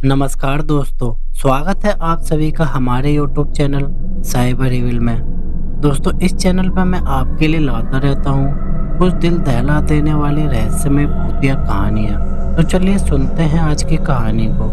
नमस्कार दोस्तों, स्वागत है आप सभी का हमारे YouTube चैनल साइबर एविल में। दोस्तों, इस चैनल पर मैं आपके लिए लाता रहता हूँ कुछ दिल दहला देने वाली रहस्यमय भूतिया कहानियाँ। तो चलिए सुनते हैं आज की कहानी को।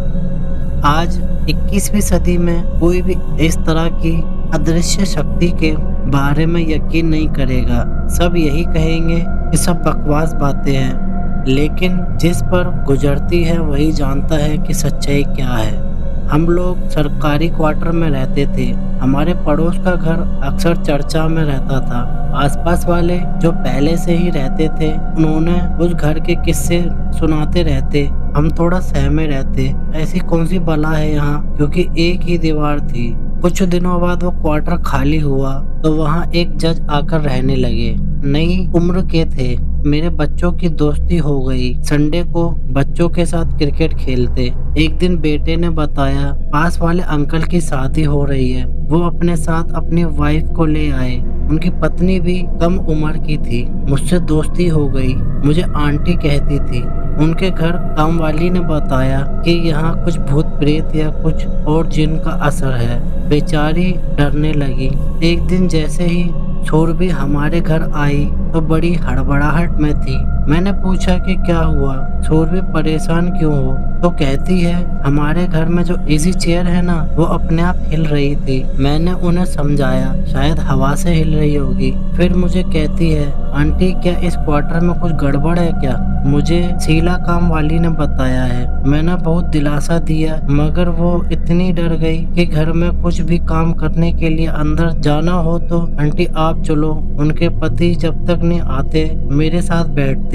आज 21वीं सदी में कोई भी इस तरह की अदृश्य शक्ति के बारे में यकीन नहीं करेगा। सब यही कहेंगे कि सब बकवास बातें हैं, लेकिन जिस पर गुजरती है वही जानता है कि सच्चाई क्या है। हम लोग सरकारी क्वार्टर में रहते थे। हमारे पड़ोस का घर अक्सर चर्चा में रहता था। आसपास वाले जो पहले से ही रहते थे, उन्होंने उस घर के किस्से सुनाते रहते। हम थोड़ा सहमे रहते, ऐसी कौन सी बला है यहाँ, क्योंकि एक ही दीवार थी। कुछ दिनों बाद वो क्वार्टर खाली हुआ तो वहाँ एक जज आकर रहने लगे। नई उम्र के थे। मेरे बच्चों की दोस्ती हो गई। संडे को बच्चों के साथ क्रिकेट खेलते। एक दिन बेटे ने बताया पास वाले अंकल की शादी हो रही है। वो अपने साथ अपनी वाइफ को ले आए। उनकी पत्नी भी कम उम्र की थी। मुझसे दोस्ती हो गई। मुझे आंटी कहती थी। उनके घर काम वाली ने बताया कि यहाँ कुछ भूत प्रेत या कुछ और जिन का असर है। बेचारी डरने लगी। एक दिन जैसे ही छोर हमारे घर आई तो बड़ी हड़बड़ाहट में थी। मैंने पूछा कि क्या हुआ, छोर परेशान क्यों हो? तो कहती है हमारे घर में जो इजी चेयर है ना, वो अपने आप हिल रही थी। मैंने उन्हें समझाया शायद हवा से हिल रही होगी। फिर मुझे कहती है आंटी क्या इस क्वार्टर में कुछ गड़बड़ है क्या? मुझे शीला काम वाली ने बताया है। मैंने बहुत दिलासा दिया, मगर वो इतनी डर गई कि घर में कुछ भी काम करने के लिए अंदर जाना हो तो आंटी आप चलो। उनके पति जब तक नहीं आते मेरे साथ बैठती।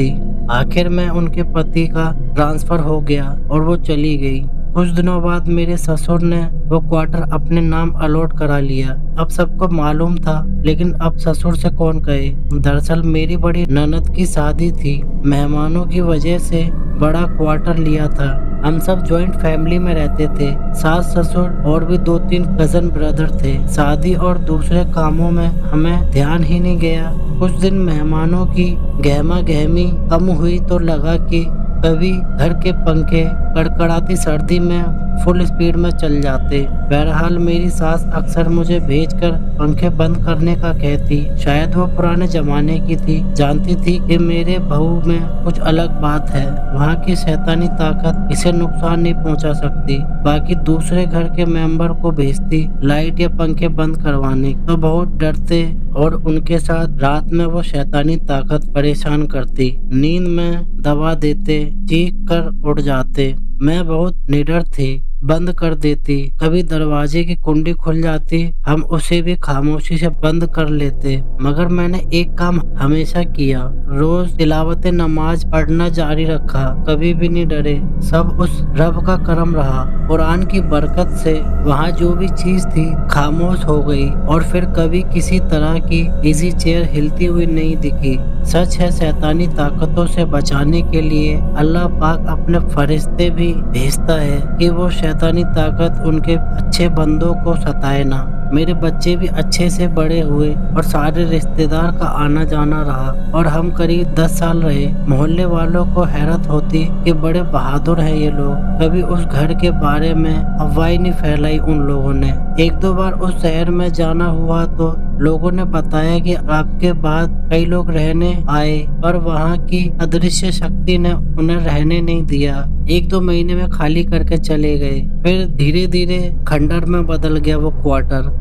आखिर में उनके पति का ट्रांसफर हो गया और वो चली गई। कुछ दिनों बाद मेरे ससुर ने वो क्वार्टर अपने नाम अलॉट करा लिया। अब सबको मालूम था, लेकिन अब ससुर से कौन कहे। दरअसल मेरी बड़ी ननद की शादी थी। मेहमानों की वजह से बड़ा क्वार्टर लिया था। हम सब जॉइंट फैमिली में रहते थे। सास ससुर और भी 2-3 कजन ब्रदर थे। शादी और दूसरे कामों में हमें ध्यान ही नहीं गया। कुछ दिन मेहमानों की गहमा गहमी कम हुई तो लगा कि कभी घर के पंखे कड़कड़ाती सर्दी में फुल स्पीड में चल जाते। बहरहाल मेरी सास अक्सर मुझे भेजकर पंखे बंद करने का कहती। शायद वो पुराने जमाने की थी, जानती थी कि मेरे बहू में कुछ अलग बात है। वहाँ की शैतानी ताकत इसे नुकसान नहीं पहुँचा सकती। बाकी दूसरे घर के मेंबर को भेजती लाइट या पंखे बंद करवाने, तो बहुत डरते और उनके साथ रात में वो शैतानी ताकत परेशान करती। नींद में दबा देते, चीख कर उठ जाते। मैं बहुत निडर थी, बंद कर देती। कभी दरवाजे की कुंडी खुल जाती, हम उसे भी खामोशी से बंद कर लेते। मगर मैंने एक काम हमेशा किया, रोज तिलावत नमाज पढ़ना जारी रखा। कभी भी नहीं डरे। सब उस रब का करम रहा। कुरान की बरकत से वहाँ जो भी चीज थी खामोश हो गई और फिर कभी किसी तरह की इजी चेयर हिलती हुई नहीं दिखी। सच है, शैतानी ताकतों से बचाने के लिए अल्लाह पाक अपने फरिश्ते भी भेजता है कि वो शैतानी ताकत उनके अच्छे बंदों को सताए ना। मेरे बच्चे भी अच्छे से बड़े हुए और सारे रिश्तेदार का आना जाना रहा और हम करीब 10 साल रहे। मोहल्ले वालों को हैरत होती कि बड़े बहादुर हैं ये लोग। कभी उस घर के बारे में अफवाह नहीं फैलाई उन लोगों ने। 1-2 बार उस शहर में जाना हुआ तो लोगों ने बताया कि आपके बाद कई लोग रहने आए, पर वहाँ की अदृश्य शक्ति ने उन्हें रहने नहीं दिया। 1-2 महीने में खाली करके चले गए। फिर धीरे धीरे खंडर में बदल गया वो क्वार्टर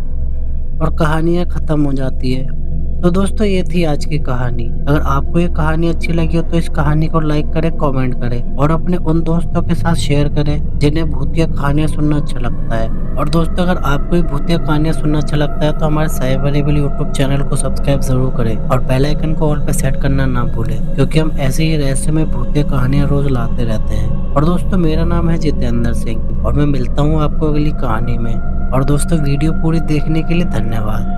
और कहानियाँ खत्म हो जाती है। तो दोस्तों, ये थी आज की कहानी। अगर आपको ये कहानी अच्छी लगी हो तो इस कहानी को लाइक करें, कमेंट करें और अपने उन दोस्तों के साथ शेयर करें जिन्हें भूतिया कहानियां सुनना अच्छा लगता है। और दोस्तों, अगर आपको भी भूतिया कहानियां सुनना अच्छा लगता है तो हमारे साइबर एविल यूट्यूब चैनल को सब्सक्राइब जरूर करें और बेल आइकन को ऑल पे सेट करना ना भूलें, क्योंकि हम ऐसे ही रहस्यमय भूतिया कहानियां रोज लाते रहते हैं। और दोस्तों, मेरा नाम है जितेंद्र सिंह और मैं मिलता हूँ आपको अगली कहानी में। और दोस्तों, वीडियो पूरी देखने के लिए धन्यवाद।